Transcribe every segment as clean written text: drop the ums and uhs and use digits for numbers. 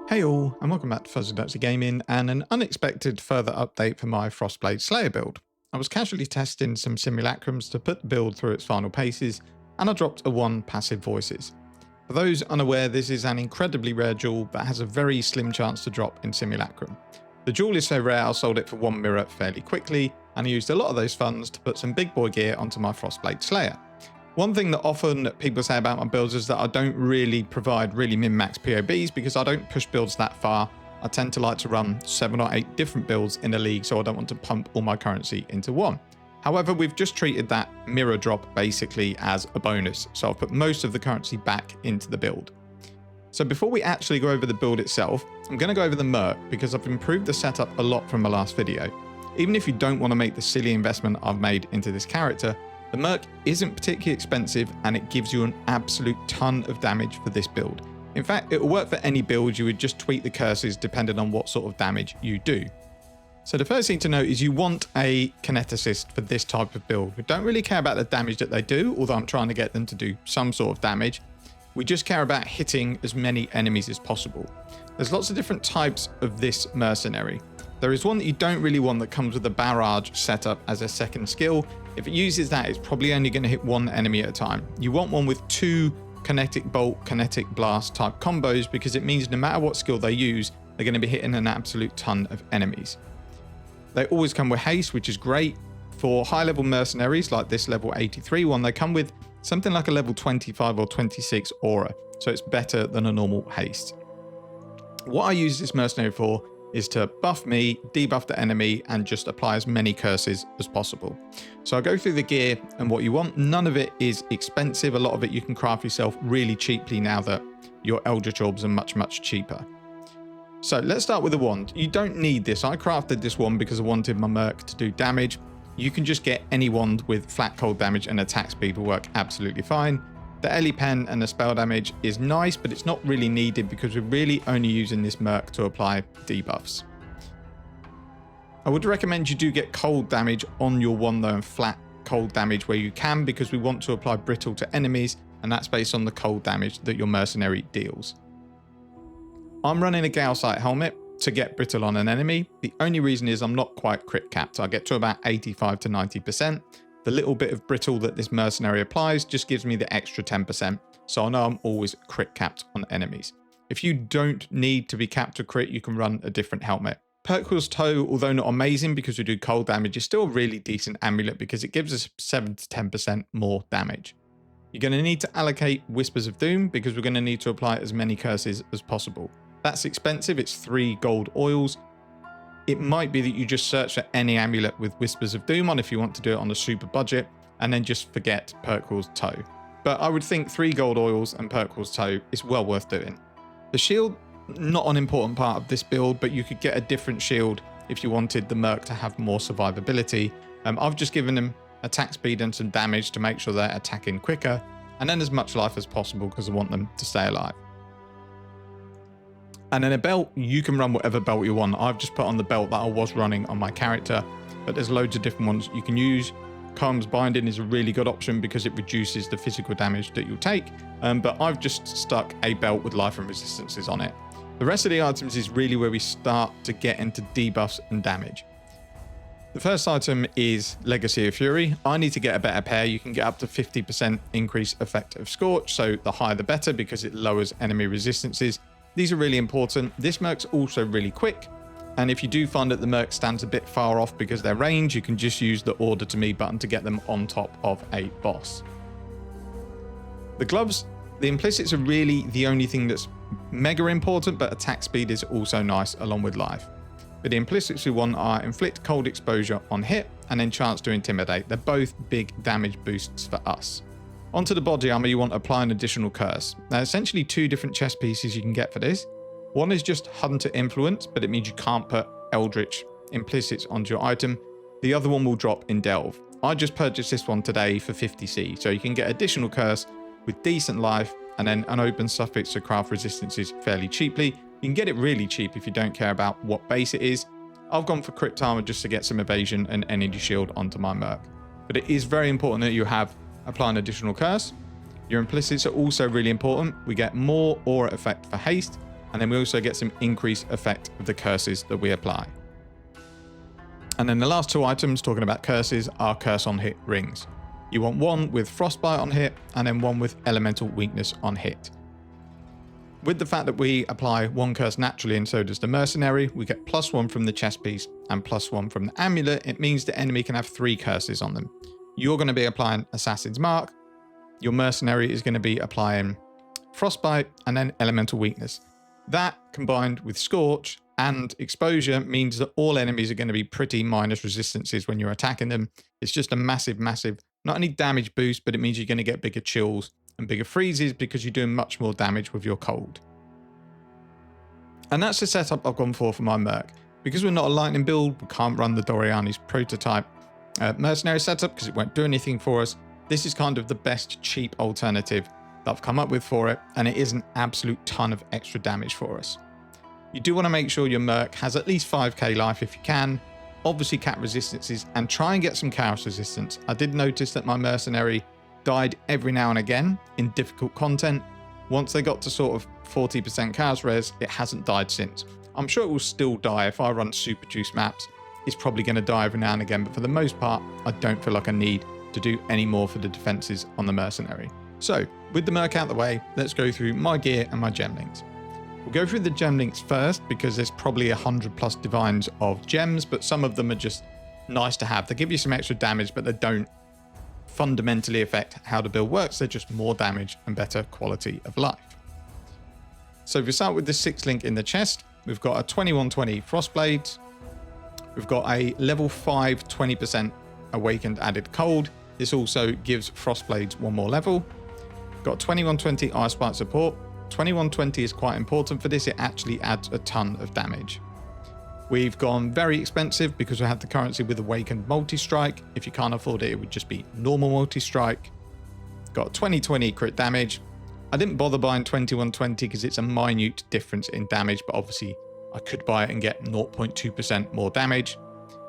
Hey all, and welcome back to Fuzzy Gaming and an unexpected further update for my Frost Blades Slayer build. I was casually testing some simulacrums to put the build through its final paces, and I dropped a 1 passive voices. For those unaware, this is an incredibly rare jewel that has a very slim chance to drop in simulacrum. The jewel is so rare I sold it for 1 mirror fairly quickly, and I used a lot of those funds to put some big boy gear onto my Frost Blades Slayer. One thing that often people say about my builds is that I don't really provide really min-max POBs because I don't push builds that far. I tend to like to run 7 or 8 different builds in a league, so I don't want to pump all my currency into one. However, we've just treated that mirror drop basically as a bonus, so I've put most of the currency back into the build. So before we actually go over the build itself, I'm going to go over the merc because I've improved the setup a lot from my last video. Even if you don't want to make the silly investment I've made into this character, the merc isn't particularly expensive and it gives you an absolute ton of damage for this build. In fact, it will work for any build, you would just tweak the curses depending on what sort of damage you do. So the first thing to note is you want a kineticist for this type of build. We don't really care about the damage that they do, although I'm trying to get them to do some sort of damage. We just care about hitting as many enemies as possible. There's lots of different types of this mercenary. There is one that you don't really want that comes with a barrage setup as a second skill. If it uses that, it's probably only going to hit one enemy at a time. You want one with 2 kinetic bolt, kinetic blast type combos because it means no matter what skill they use, they're going to be hitting an absolute ton of enemies. They always come with haste, which is great. For high level mercenaries like this level 83 one, they come with something like a level 25 or 26 aura. So it's better than a normal haste. What I use this mercenary for is to buff me, debuff the enemy, and just apply as many curses as possible. So I'll go through the gear and what you want. None of it is expensive. A lot of it you can craft yourself really cheaply now that your Eldritch Orbs are much cheaper. So let's start with the wand. You don't need this. I crafted this one because I wanted my merc to do damage. You can just get any wand with flat cold damage and attack speed will work absolutely fine. The Ellie Pen and the spell damage is nice, but it's not really needed because we're really only using this merc to apply debuffs. I would recommend you do get cold damage on your wand though, and flat cold damage where you can, because we want to apply brittle to enemies, and that's based on the cold damage that your mercenary deals. I'm running a Gale Sight helmet to get brittle on an enemy. The only reason is I'm not quite crit capped. I get to about 85 to 90%. The little bit of brittle that this mercenary applies just gives me the extra 10%, so I know I'm always crit capped on enemies. If you don't need to be capped to crit, you can run a different helmet. Pertquill's Toe, although not amazing because we do cold damage, is still a really decent amulet because it gives us 7 to 10% more damage. You're going to need to allocate Whispers of Doom because we're going to need to apply as many curses as possible. That's expensive, it's 3 gold oils. It might be that you just search for any amulet with Whispers of Doom on if you want to do it on a super budget, and then just forget Pertquill's Toe. But I would think 3 gold oils and Pertquill's Toe is well worth doing. The shield, not an important part of this build, but you could get a different shield if you wanted the merc to have more survivability. I've just given them attack speed and some damage to make sure they're attacking quicker, and then as much life as possible because I want them to stay alive. And then a belt, you can run whatever belt you want. I've just put on the belt that I was running on my character, but there's loads of different ones you can use. Calm's Binding is a really good option because it reduces the physical damage that you'll take, but I've just stuck a belt with life and resistances on it. The rest of the items is really where we start to get into debuffs and damage. The first item is Legacy of Fury. I need to get a better pair. You can get up to 50% increase effect of Scorch, so the higher the better because it lowers enemy resistances. These are really important. This merc's also really quick, and if you do find that the merc stands a bit far off because they're range, you can just use the Order to Me button to get them on top of a boss. The gloves, the implicits are really the only thing that's mega important, but attack speed is also nice along with life. But the implicits we want are Inflict Cold Exposure on hit and then Chance to Intimidate. They're both big damage boosts for us. Onto the body armor, you want to apply an additional curse. Now, essentially 2 different chest pieces you can get for this. One is just Hunter Influence, but it means you can't put Eldritch implicits onto your item. The other one will drop in Delve. I just purchased this one today for 50C, so you can get additional curse with decent life and then an open suffix to craft resistances fairly cheaply. You can get it really cheap if you don't care about what base it is. I've gone for crit armor just to get some evasion and energy shield onto my merc. But it is very important that you have apply an additional curse. Your implicits are also really important. We get more aura effect for haste, And then we also get some increased effect of the curses that we apply. And then the last two items talking about curses are curse on hit rings. You want one with frostbite on hit and then one with elemental weakness on hit. With the fact that we apply one curse naturally and so does the Mercenary, we get +1 from the chest piece and +1 from the amulet. It means the enemy can have 3 curses on them. You're going to be applying Assassin's Mark, your Mercenary is going to be applying frostbite and then elemental weakness. That combined with Scorch and exposure means that all enemies are going to be pretty minus resistances when you're attacking them. It's just a massive, not only damage boost, but it means you're going to get bigger chills and bigger freezes because you're doing much more damage with your cold. And that's the setup I've gone for my Merc. Because we're not a lightning build, we can't run the Doriani's prototype Mercenary setup because it won't do anything for us. This is kind of the best cheap alternative that I've come up with for it, and it is an absolute ton of extra damage for us. You do want to make sure your Merc has at least 5k life if you can, obviously cap resistances, and try and get some chaos resistance. I did notice that my Mercenary died every now and again in difficult content. Once they got to sort of 40% chaos res, it hasn't died since. I'm sure it will still die if I run super juice maps. It's probably going to die every now and again, but for the most part, I don't feel like I need to do any more for the defenses on the Mercenary. So, with the Merc out the way, let's go through my gear and my gem links. We'll go through the gem links first because there's probably 100+ divines of gems, but some of them are just nice to have. They give you some extra damage, but they don't fundamentally affect how the build works. They're just more damage and better quality of life. So if we start with the 6th link in the chest, we've got a 2120 Frost Blades. We've got a level 5 20% awakened added cold. This also gives Frost Blades one more level. Got 2120 Ice Spike support. 2120 is quite important for this. It actually adds a ton of damage. We've gone very expensive because we have the currency with awakened multi-strike. If you can't afford it, it would just be normal multi-strike. Got 2020 crit damage. I didn't bother buying 2120 because it's a minute difference in damage, but obviously I could buy it and get 0.2% more damage.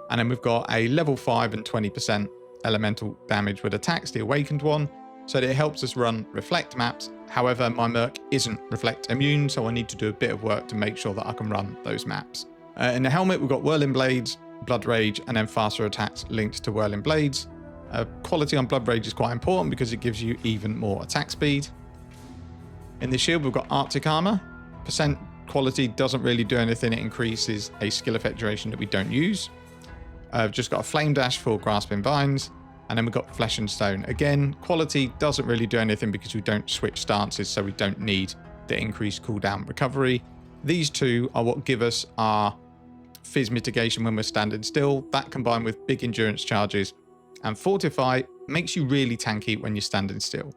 And then we've got a level 5 and 20% elemental damage with attacks, the awakened one, so that it helps us run reflect maps. However, my Merc isn't reflect immune, so I need to do a bit of work to make sure that I can run those maps. In the helmet, we've got Whirling Blades, Blood Rage, and then faster attacks linked to Whirling Blades. Quality on Blood Rage is quite important because it gives you even more attack speed. In the shield, we've got Arctic Armor. Percent quality doesn't really do anything. It increases a skill effect duration that we don't use. I've just got a Flame Dash for Grasping Vines. And then we've got Flesh and Stone. Again, quality doesn't really do anything because we don't switch stances, so we don't need the increased cooldown recovery. These two are what give us our phys mitigation when we're standing still. That combined with big endurance charges and Fortify makes you really tanky when you're standing still.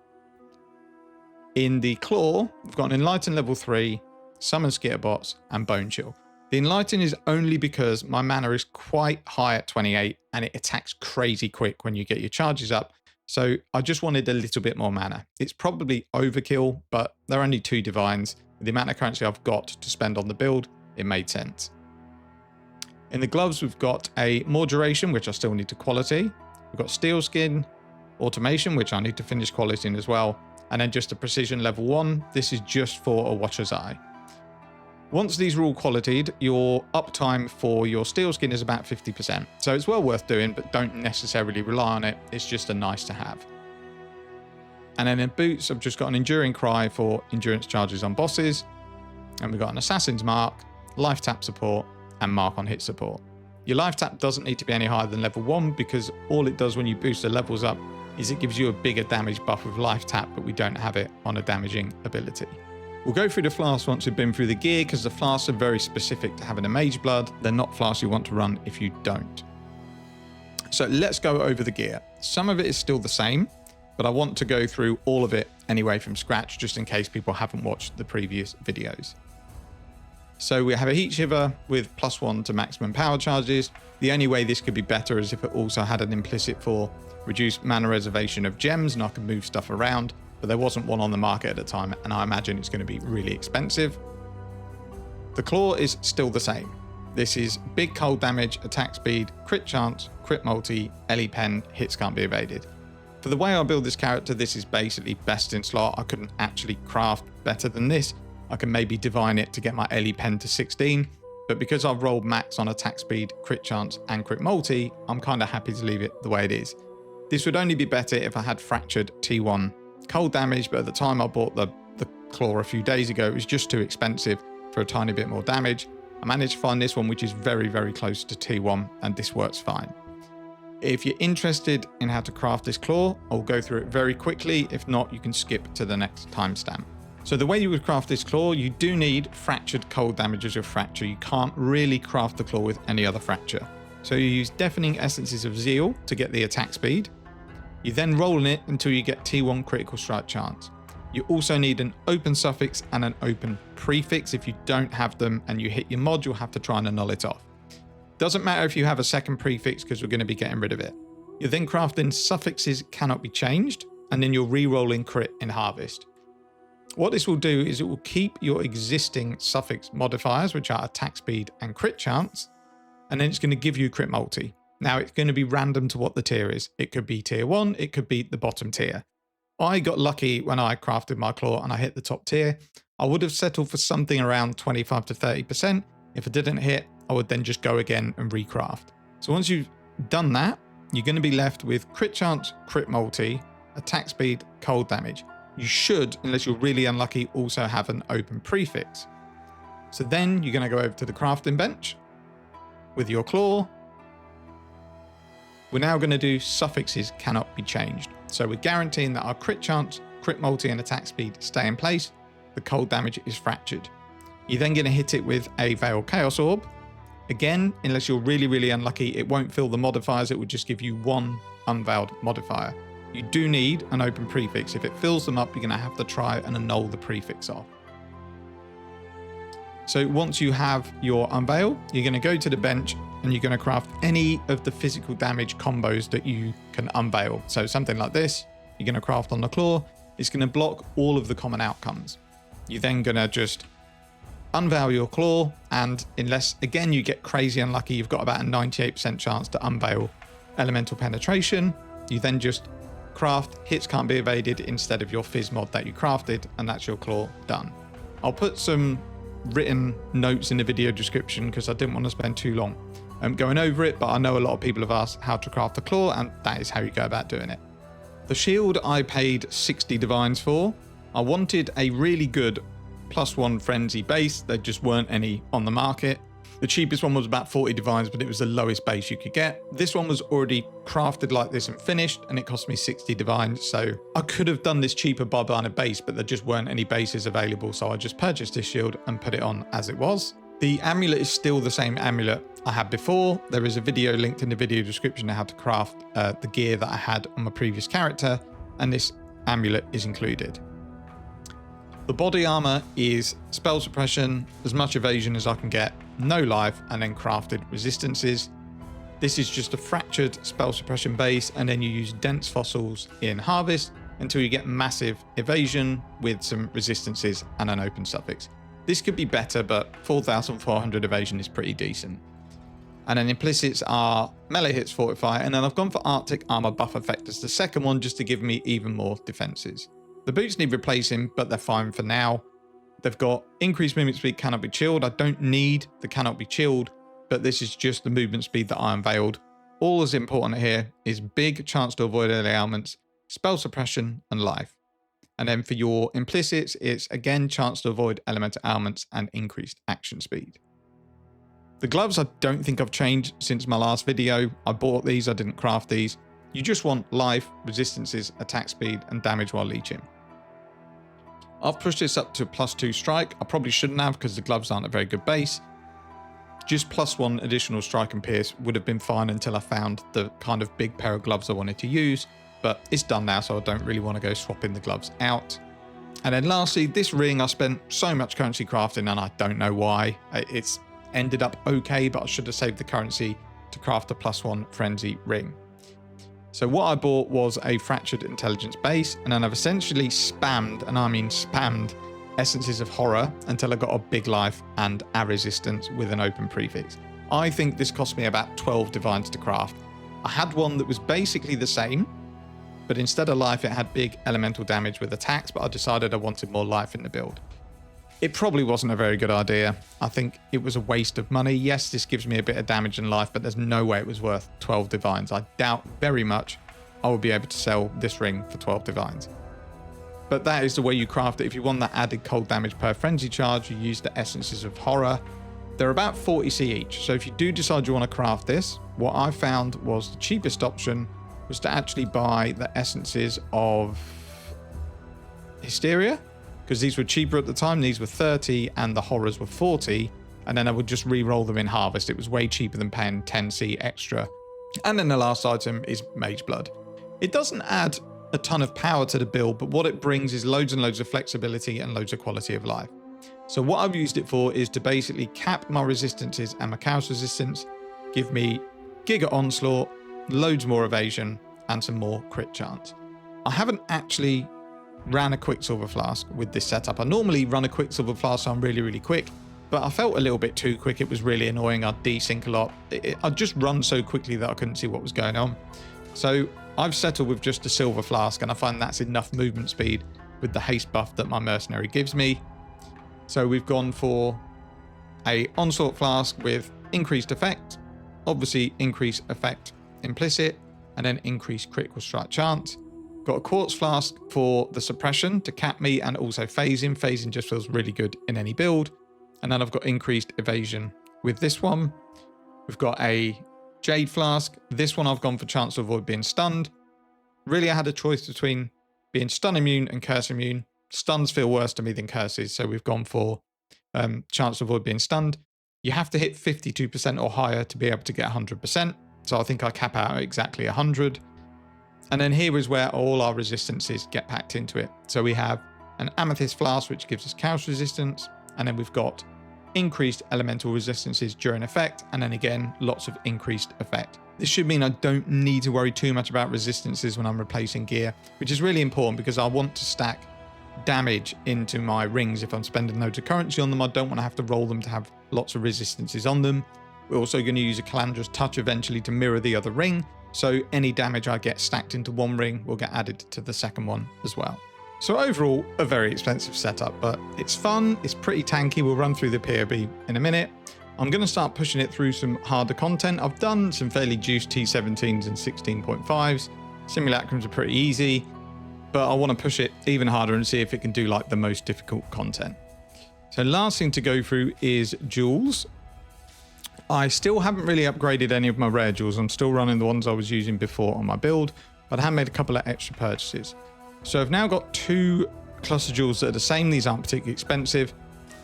In the Claw, we've got an Enlighten level 3, Summon Skitterbots, and Bone Chill. The Enlighten is only because my mana is quite high at 28 and it attacks crazy quick when you get your charges up. So I just wanted a little bit more mana. It's probably overkill, but there are only 2 divines. With the amount of currency I've got to spend on the build, it made sense. In the gloves, we've got a more duration, which I still need to quality. We've got Steel Skin, Automation, which I need to finish quality as well. And then just a Precision level 1. This is just for a Watcher's Eye. Once these are all qualityed, your uptime for your Steel Skin is about 50%. So it's well worth doing, but don't necessarily rely on it. It's just a nice to have. And then in boots, I've just got an Enduring Cry for endurance charges on bosses. And we've got an Assassin's Mark, Life Tap support, and Mark on hit support. Your Life Tap doesn't need to be any higher than level 1 because all it does when you boost the levels up is it gives you a bigger damage buff with Life Tap, but we don't have it on a damaging ability. We'll go through the flasks once we've been through the gear because the flasks are very specific to having a Mage Blood. They're not flasks you want to run if you don't. So let's go over the gear. Some of it is still the same, but I want to go through all of it anyway from scratch just in case people haven't watched the previous videos. So we have a Heat Shiver with +1 to maximum power charges. The only way this could be better is if it also had an implicit for reduced mana reservation of gems and I can move stuff around. But there wasn't one on the market at the time, and I imagine it's going to be really expensive. The Claw is still the same. This is big cold damage, attack speed, crit chance, crit multi, LE pen, hits can't be evaded. For the way I build this character, this is basically best in slot. I couldn't actually craft better than this. I can maybe divine it to get my LE pen to 16. But because I've rolled max on attack speed, crit chance, and crit multi, I'm kind of happy to leave it the way it is. This would only be better if I had fractured T1 cold damage, but at the time I bought the claw a few days ago, it was just too expensive for a tiny bit more damage. I managed to find this one, which is very, very close to T1, and this works fine. If you're interested in how to craft this claw, I'll go through it very quickly. If not, you can skip to the next timestamp. So the way you would craft this claw, you do need fractured cold damage as your fracture. You can't really craft the claw with any other fracture. So you use Deafening Essences of Zeal to get the attack speed. You then roll in it until you get T1 critical strike chance. You also need an open suffix and an open prefix. If you don't have them and you hit your mod, you'll have to try and annul it off. Doesn't matter if you have a second prefix because we're going to be getting rid of it. You're then crafting suffixes cannot be changed, and then you're re-rolling crit in harvest. What this will do is it will keep your existing suffix modifiers, which are attack speed and crit chance, and then it's going to give you crit multi. Now it's going to be random to what the tier is. It could be tier 1, it could be the bottom tier. I got lucky when I crafted my claw and I hit the top tier. I would have settled for something around 25 to 30%. If I didn't hit, I would then just go again and recraft. So once you've done that, you're going to be left with crit chance, crit multi, attack speed, cold damage. You should, unless you're really unlucky, also have an open prefix. So then you're going to go over to the crafting bench with your claw. We're now going to do suffixes cannot be changed. So we're guaranteeing that our crit chance, crit multi, and attack speed stay in place. The cold damage is fractured. You're then going to hit it with a Veil Chaos Orb. Again, unless you're really, really unlucky, it won't fill the modifiers. It will just give you one unveiled modifier. You do need an open prefix. If it fills them up, you're going to have to try and annul the prefix off. So once you have your unveil, you're going to go to the bench and you're going to craft any of the physical damage combos that you can unveil. So something like this, you're going to craft on the claw. It's going to block all of the common outcomes. You're then going to just unveil your claw, and unless, again, you get crazy unlucky, you've got about a 98% chance to unveil elemental penetration. You then just craft hits can't be evaded instead of your phys mod that you crafted, and that's your claw done. I'll put some written notes in the video description because I didn't want to spend too long going over it, but I know a lot of people have asked how to craft the claw, and that is how you go about doing it. The shield I paid 60 divines for. I wanted a really good +1 frenzy base. There just weren't any on the market. The cheapest one was about 40 divines, but it was the lowest base you could get. This one was already crafted like this and finished, and it cost me 60 divines. So I could have done this cheaper by buying a base, but there just weren't any bases available. So I just purchased this shield and put it on as it was. The amulet is still the same amulet I had before. There is a video linked in the video description on how to craft the gear that I had on my previous character, and this amulet is included. The body armor is spell suppression, as much evasion as I can get, no life, and then crafted resistances. This is just a fractured spell suppression base, and then you use dense fossils in harvest until you get massive evasion with some resistances and an open suffix. This could be better, but 4,400 evasion is pretty decent. And then implicits are melee hits fortify, and then I've gone for Arctic armor buff effect as the second one just to give me even more defenses. The boots need replacing, but they're fine for now. They've got increased movement speed, cannot be chilled. I don't need the cannot be chilled, but this is just the movement speed that I unveiled. All that's important here is big chance to avoid early ailments, spell suppression, and life. And then for your implicits, it's again chance to avoid elemental ailments and increased action speed. The gloves I don't think I've changed since my last video. I bought these, I didn't craft these. You just want life, resistances, attack speed, and damage while leeching. I've pushed this up to +2 strike. I probably shouldn't have because the gloves aren't a very good base. Just +1 additional strike and pierce would have been fine until I found the kind of big pair of gloves I wanted to use, but it's done now, so I don't really want to go swapping the gloves out. And then lastly, this ring I spent so much currency crafting, and I don't know why. It's ended up okay, but I should have saved the currency to craft a +1 frenzy ring. So what I bought was a fractured intelligence base, and then I've essentially spammed, and I mean spammed, essences of horror until I got a big life and a resistance with an open prefix. I think this cost me about 12 divines to craft. I had one that was basically the same, but instead of life it had big elemental damage with attacks, but I decided I wanted more life in the build. It probably wasn't a very good idea. I think it was a waste of money. Yes, this gives me a bit of damage in life, but there's no way it was worth 12 divines. I doubt very much I will be able to sell this ring for 12 divines. But that is the way you craft it. If you want that added cold damage per frenzy charge, you use the Essences of Horror. They're about 40c each. So if you do decide you want to craft this, what I found was the cheapest option was to actually buy the Essences of Hysteria, because these were cheaper at the time. These were 30 and the Horrors were 40. And then I would just re-roll them in Harvest. It was way cheaper than paying 10c extra. And then the last item is Mage Blood. It doesn't add a ton of power to the build, but what it brings is loads and loads of flexibility and loads of quality of life. So what I've used it for is to basically cap my resistances and my chaos resistance, give me Giga Onslaught, loads more evasion, and some more crit chance. I haven't actually ran a Quicksilver Flask with this setup. I normally run a Quicksilver Flask, so I'm really, really quick, but I felt a little bit too quick. It was really annoying. I'd desync a lot. I'd just run so quickly that I couldn't see what was going on. So I've settled with just a Silver Flask, and I find that's enough movement speed with the haste buff that my Mercenary gives me. So we've gone for a Onslaught Flask with increased effect, obviously increased effect implicit, and then increased critical strike chance. Got a Quartz Flask for the suppression to cap me and also phasing. Phasing just feels really good in any build. And then I've got increased evasion with this one. We've got a Jade Flask. This one I've gone for chance to avoid being stunned. Really, I had a choice between being stun immune and curse immune. Stuns feel worse to me than curses, so we've gone for chance to avoid being stunned. You have to hit 52% or higher to be able to get 100%. So I think I cap out at exactly 100. And then here is where all our resistances get packed into it. So we have an Amethyst Flask, which gives us chaos resistance. And then we've got increased elemental resistances during effect. And then again, lots of increased effect. This should mean I don't need to worry too much about resistances when I'm replacing gear, which is really important because I want to stack damage into my rings. If I'm spending loads of currency on them, I don't want to have to roll them to have lots of resistances on them. We're also going to use a Calandra's Touch eventually to mirror the other ring. So any damage I get stacked into one ring will get added to the second one as well. So overall, a very expensive setup, but it's fun. It's pretty tanky. We'll run through the POB in a minute. I'm going to start pushing it through some harder content. I've done some fairly juiced T17s and 16.5s. Simulacrums are pretty easy, but I want to push it even harder and see if it can do like the most difficult content. So last thing to go through is jewels. I still haven't really upgraded any of my rare jewels. I'm still running the ones I was using before on my build, but I have made a couple of extra purchases. So I've now got 2 cluster jewels that are the same. These aren't particularly expensive.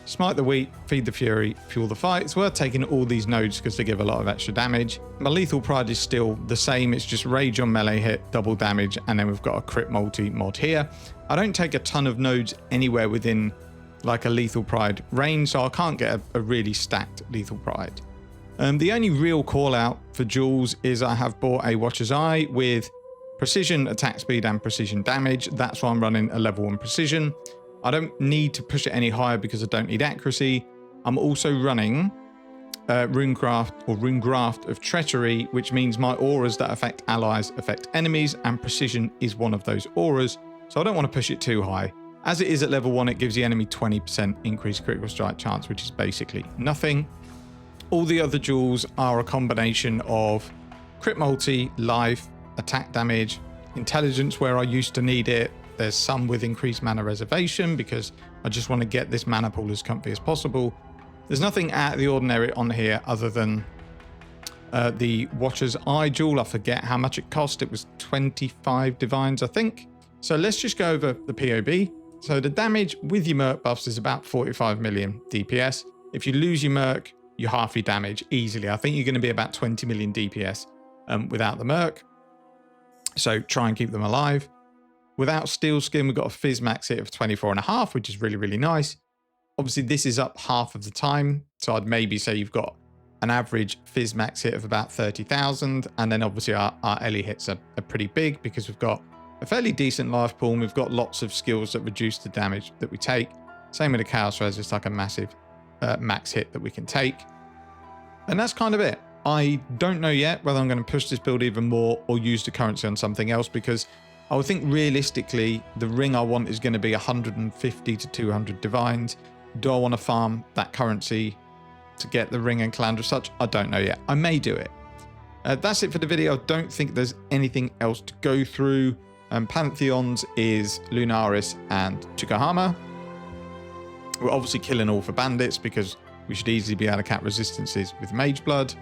Smite the Wheat, Feed the Fury, Fuel the Fight. It's worth taking all these nodes because they give a lot of extra damage. My Lethal Pride is still the same. It's just Rage on melee hit, double damage, and then we've got a Crit Multi mod here. I don't take a ton of nodes anywhere within like a Lethal Pride range, so I can't get a really stacked Lethal Pride. The only real call out for jewels is I have bought a Watcher's Eye with precision, attack speed, and precision damage. That's why I'm running a level 1 precision. I don't need to push it any higher because I don't need accuracy. I'm also running Runegraft of Treachery, which means my auras that affect allies affect enemies, and precision is one of those auras. So I don't want to push it too high. As it is at level 1, it gives the enemy 20% increased critical strike chance, which is basically nothing. All the other jewels are a combination of crit multi, life, attack damage, intelligence where I used to need it. There's some with increased mana reservation because I just want to get this mana pool as comfy as possible. There's nothing out of the ordinary on here other than the Watcher's Eye jewel. I forget how much it cost. It was 25 divines, I think. So let's just go over the POB. So the damage with your Merc buffs is about 45 million DPS. If you lose your Merc, you half your damage easily. I think you're going to be about 20 million DPS without the Merc. So try and keep them alive. Without Steel Skin, we've got a phys max hit of 24.5, which is really, really nice. Obviously, this is up half of the time. So I'd maybe say you've got an average phys max hit of about 30,000. And then obviously our Ellie hits are pretty big because we've got a fairly decent life pool. And we've got lots of skills that reduce the damage that we take. Same with the Chaos Res, it's like a massive max hit that we can take. And that's kind of it. I don't know yet whether I'm going to push this build even more or use the currency on something else, because I would think realistically the ring I want is going to be 150 to 200 divines. Do I want to farm that currency to get the ring and calandra such? I don't know yet. I may do it. That's it for the video. I don't think there's anything else to go through. Pantheons is Lunaris and Chugahama. We're obviously killing all for bandits because we should easily be able to cap resistances with Mage Blood.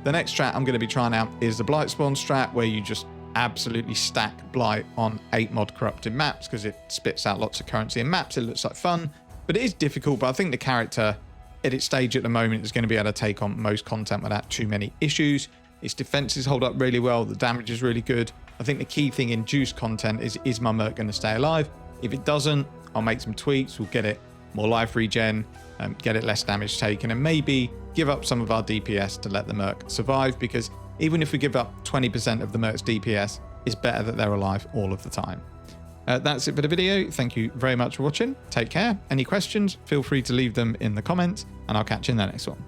The next strat I'm going to be trying out is the Blight Spawn strat, where you just absolutely stack Blight on 8 mod corrupted maps because it spits out lots of currency in maps. It looks like fun, but it is difficult. But I think the character at its stage at the moment is going to be able to take on most content without too many issues. Its defenses hold up really well. The damage is really good. I think the key thing in juice content is my Merc going to stay alive? If it doesn't, I'll make some tweaks. We'll get it more life regen, get it less damage taken, and maybe give up some of our DPS to let the Merc survive, because even if we give up 20% of the Merc's DPS, it's better that they're alive all of the time. That's it for the video. Thank you very much for watching. Take care. Any questions, feel free to leave them in the comments, and I'll catch you in the next one.